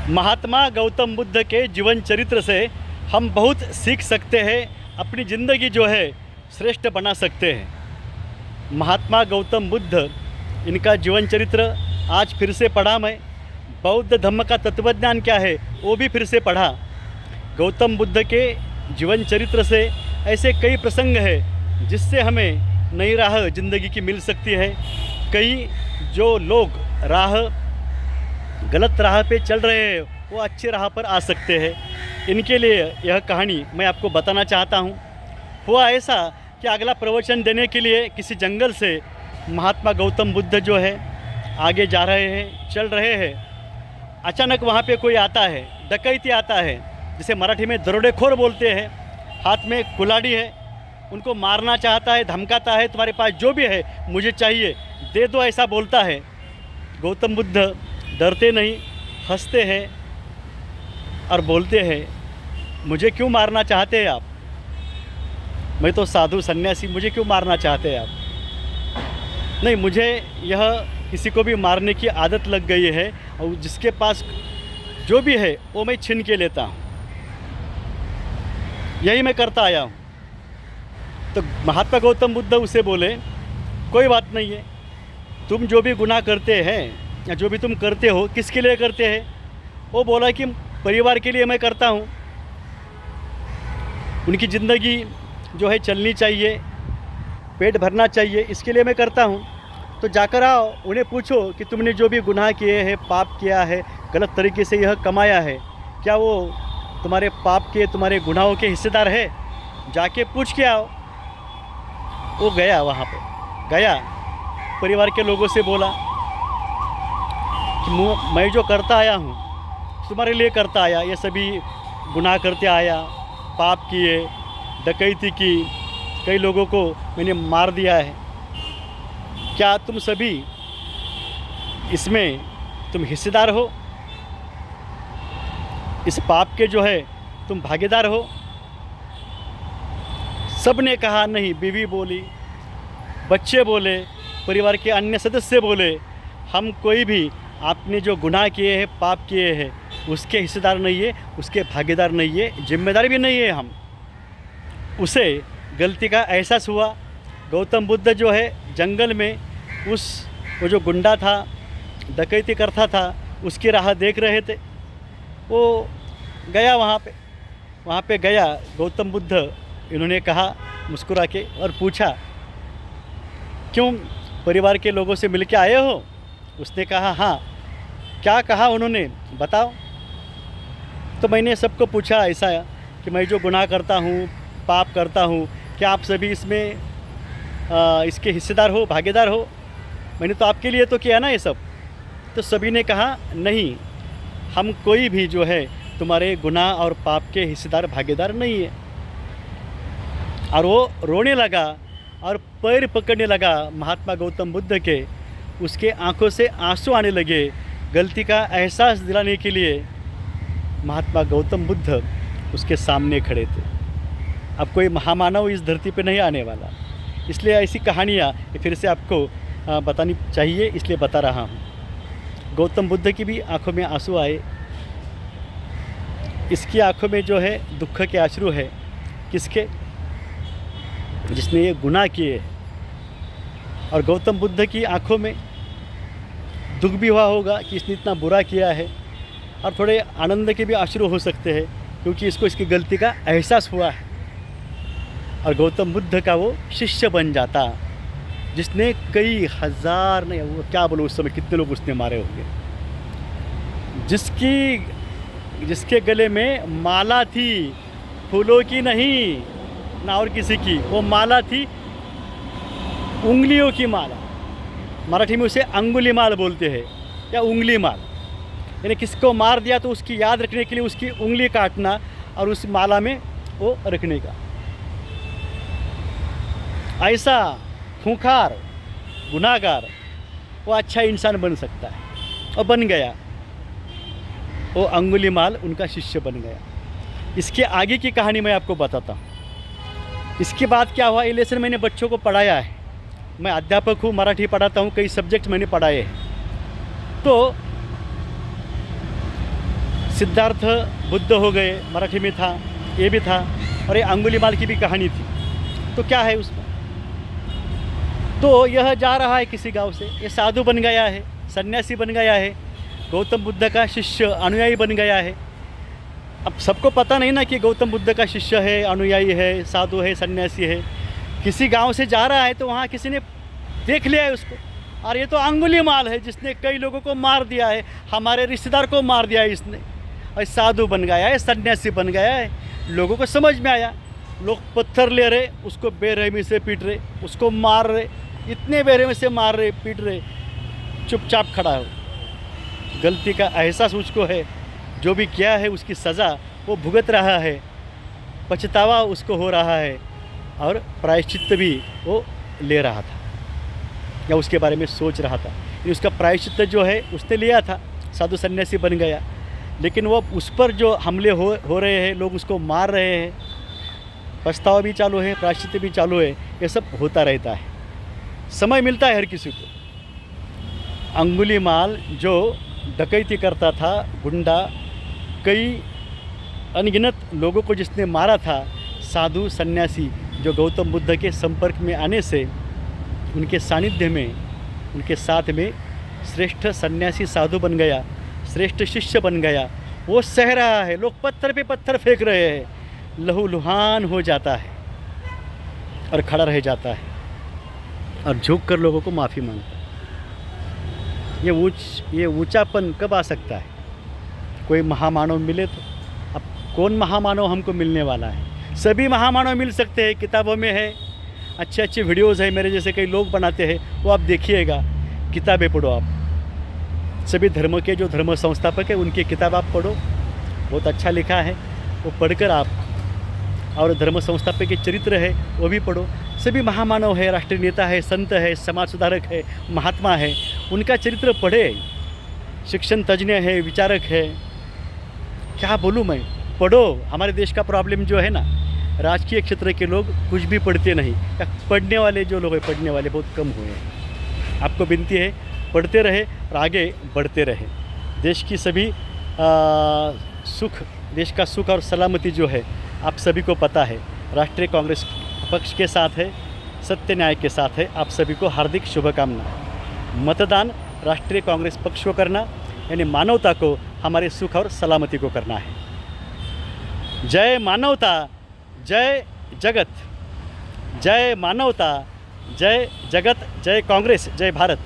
महात्मा गौतम बुद्ध के जीवन चरित्र से हम बहुत सीख सकते हैं, अपनी ज़िंदगी जो है श्रेष्ठ बना सकते हैं। महात्मा गौतम बुद्ध, इनका जीवन चरित्र आज फिर से पढ़ा मैं। बौद्ध धर्म का तत्वज्ञान क्या है वो भी फिर से पढ़ा। गौतम बुद्ध के जीवन चरित्र से ऐसे कई प्रसंग हैं जिससे हमें नई राह ज़िंदगी की मिल सकती है। कई जो लोग गलत राह पे चल रहे हैं वो अच्छी राह पर आ सकते हैं। इनके लिए यह कहानी मैं आपको बताना चाहता हूँ। हुआ ऐसा कि अगला प्रवचन देने के लिए किसी जंगल से महात्मा गौतम बुद्ध जो है आगे जा रहे हैं, चल रहे हैं। अचानक वहाँ पे कोई आता है, डकैती आता है, जिसे मराठी में दरोडेखोर बोलते हैं। हाथ में कुल्हाड़ी है, उनको मारना चाहता है, धमकाता है, तुम्हारे पास जो भी है मुझे चाहिए, दे दो, ऐसा बोलता है। गौतम बुद्ध डरते नहीं, हंसते हैं और बोलते हैं, मुझे क्यों मारना चाहते हैं आप? मैं तो साधु सन्यासी, मुझे क्यों मारना चाहते हैं आप? नहीं, मुझे यह किसी को भी मारने की आदत लग गई है और जिसके पास जो भी है वो मैं छीन के लेता हूँ, यही मैं करता आया हूँ। तो महात्मा गौतम बुद्ध उसे बोले, कोई बात नहीं है, तुम जो भी गुनाह करते हैं या जो भी तुम करते हो किसके लिए करते हैं? वो बोला कि परिवार के लिए मैं करता हूँ, उनकी ज़िंदगी जो है चलनी चाहिए, पेट भरना चाहिए, इसके लिए मैं करता हूँ। तो जाकर आओ, उन्हें पूछो कि तुमने जो भी गुनाह किए हैं, पाप किया है, गलत तरीके से यह कमाया है, क्या वो तुम्हारे पाप के, तुम्हारे गुनाहों के हिस्सेदार है? जाके पूछ के आओ। वो गया, वहाँ पे गया, परिवार के लोगों से बोला कि मैं जो करता आया हूँ तुम्हारे लिए करता आया, ये सभी गुनाह करते आया, पाप किए, डकैती की, कई लोगों को मैंने मार दिया है। क्या तुम सभी इसमें तुम हिस्सेदार हो? इस पाप के जो है तुम भागीदार हो? सब ने कहा नहीं। बीवी बोली, बच्चे बोले, परिवार के अन्य सदस्य बोले, हम कोई भी आपने जो गुनाह किए हैं, पाप किए हैं, उसके हिस्सेदार नहीं है, उसके भागीदार नहीं है, जिम्मेदार भी नहीं है हम। उसे गलती का एहसास हुआ। गौतम बुद्ध जो है जंगल में वो जो गुंडा था, डकैती करता था, उसकी राह देख रहे थे। वो गया वहाँ पे गया गौतम बुद्ध। इन्होंने कहा मुस्कुरा के और पूछा, क्यों परिवार के लोगों से मिल के आए हो? उसने कहा हाँ। क्या कहा उन्होंने, बताओ? तो मैंने सबको पूछा ऐसा कि मैं जो गुनाह करता हूँ, पाप करता हूँ, क्या आप सभी इसमें इसके हिस्सेदार हो, भागीदार हो? मैंने तो आपके लिए तो किया ना ये सब। तो सभी ने कहा नहीं, हम कोई भी जो है तुम्हारे गुनाह और पाप के हिस्सेदार, भागीदार नहीं है। और वो रोने लगा और पैर पकड़ने लगा महात्मा गौतम बुद्ध के। उसके आंखों से आंसू आने लगे। गलती का एहसास दिलाने के लिए महात्मा गौतम बुद्ध उसके सामने खड़े थे। अब कोई महामानव इस धरती पे नहीं आने वाला, इसलिए ऐसी कहानियाँ फिर से आपको बतानी चाहिए, इसलिए बता रहा हूँ। गौतम बुद्ध की भी आंखों में आंसू आए। इसकी आंखों में जो है दुख के अश्रु है। किसके? जिसने ये गुनाह किए। और गौतम बुद्ध की आंखों में दुख भी हुआ होगा कि इसने इतना बुरा किया है, और थोड़े आनंद के भी अश्रु हो सकते हैं क्योंकि इसको इसकी गलती का एहसास हुआ है। और गौतम बुद्ध का वो शिष्य बन जाता, जिसने कई हज़ार, नहीं वो क्या बोलो, उस समय कितने लोग उसने मारे होंगे, जिसके गले में माला थी, फूलों की नहीं ना और किसी की, वो माला थी उंगलियों की माला। मराठी में उसे अंगुली माल बोलते हैं या उंगली माल। यानी किसको मार दिया तो उसकी याद रखने के लिए उसकी उंगली काटना और उस माला में वो रखने का। ऐसा खूंखार गुनाहगार वो अच्छा इंसान बन सकता है, और बन गया। वो अंगुली माल उनका शिष्य बन गया। इसके आगे की कहानी मैं आपको बताता हूँ। इसके बाद क्या हुआ, ये लेसन मैंने बच्चों को पढ़ाया है। मैं अध्यापक हूँ, मराठी पढ़ाता हूँ, कई सब्जेक्ट मैंने पढ़ाए हैं। तो सिद्धार्थ बुद्ध हो गए, मराठी में था, ये भी था, और ये अंगुलीमाल की भी कहानी थी। तो क्या है उसमें? तो यह जा रहा है किसी गांव से, ये साधु बन गया है, सन्यासी बन गया है, गौतम बुद्ध का शिष्य अनुयायी बन गया है। अब सबको पता नहीं ना कि गौतम बुद्ध का शिष्य है, अनुयायी है, साधु है, सन्यासी है। किसी गांव से जा रहा है तो वहाँ किसी ने देख लिया है उसको, और ये तो अंगुलीमाल है जिसने कई लोगों को मार दिया है, हमारे रिश्तेदार को मार दिया है इसने, और साधु बन गया है, सन्यासी बन गया है। लोगों को समझ में आया, लोग पत्थर ले रहे, उसको बेरहमी से पीट रहे, उसको मार रहे, इतने बेरहमी से मार रहे, पीट रहे, चुपचाप खड़ा हो। गलती का एहसास उसको है, जो भी किया है उसकी सज़ा वो भुगत रहा है, पछतावा उसको हो रहा है, और प्रायश्चित भी वो ले रहा था या उसके बारे में सोच रहा था। उसका प्रायश्चित जो है उसने लिया था, साधु सन्यासी बन गया, लेकिन वो उस पर जो हमले हो रहे हैं, लोग उसको मार रहे हैं, पछतावा भी चालू है, प्रायश्चित भी चालू है, ये सब होता रहता है। समय मिलता है हर किसी को। अंगुलीमाल जो डकैती करता था, गुंडा, कई अनगिनत लोगों को जिसने मारा था, साधु सन्यासी जो गौतम बुद्ध के संपर्क में आने से, उनके सानिध्य में, उनके साथ में श्रेष्ठ सन्यासी साधु बन गया, श्रेष्ठ शिष्य बन गया, वो सह रहा है। लोग पत्थर पे पत्थर फेंक रहे हैं, लहूलुहान हो जाता है और खड़ा रह जाता है और झुक कर लोगों को माफ़ी मांगता है। ये ऊंचापन कब आ सकता है? कोई महामानव मिले तो। अब कौन महामानव हमको मिलने वाला है? सभी महामानव मिल सकते हैं, किताबों में है, अच्छे अच्छे वीडियोज़ है, मेरे जैसे कई लोग बनाते हैं, वो आप देखिएगा, किताबें पढ़ो आप, सभी धर्मों के जो धर्म संस्थापक है उनकी किताब आप पढ़ो, बहुत अच्छा लिखा है, वो पढ़कर आप, और धर्म संस्थापक के चरित्र है वो भी पढ़ो। सभी महामानव है, राष्ट्रीय नेता है, संत है, समाज सुधारक है, महात्मा है, उनका चरित्र पढ़े। शिक्षण तज्ञ है, विचारक है, क्या बोलूँ मैं, पढ़ो। हमारे देश का प्रॉब्लम जो है ना, राजकीय क्षेत्र के लोग कुछ भी पढ़ते नहीं, या पढ़ने वाले जो लोग हैं, पढ़ने वाले बहुत कम हुए हैं। आपको विनती है, पढ़ते रहे और आगे बढ़ते रहे। देश की सभी देश का सुख और सलामती जो है आप सभी को पता है, राष्ट्रीय कांग्रेस पक्ष के साथ है, सत्य न्याय के साथ है। आप सभी को हार्दिक शुभकामना। मतदान राष्ट्रीय कांग्रेस पक्ष को करना, यानी मानवता को, हमारे सुख और सलामती को करना है। जय मानवता, जय जगत। जय मानवता, जय जगत, जय कांग्रेस, जय भारत।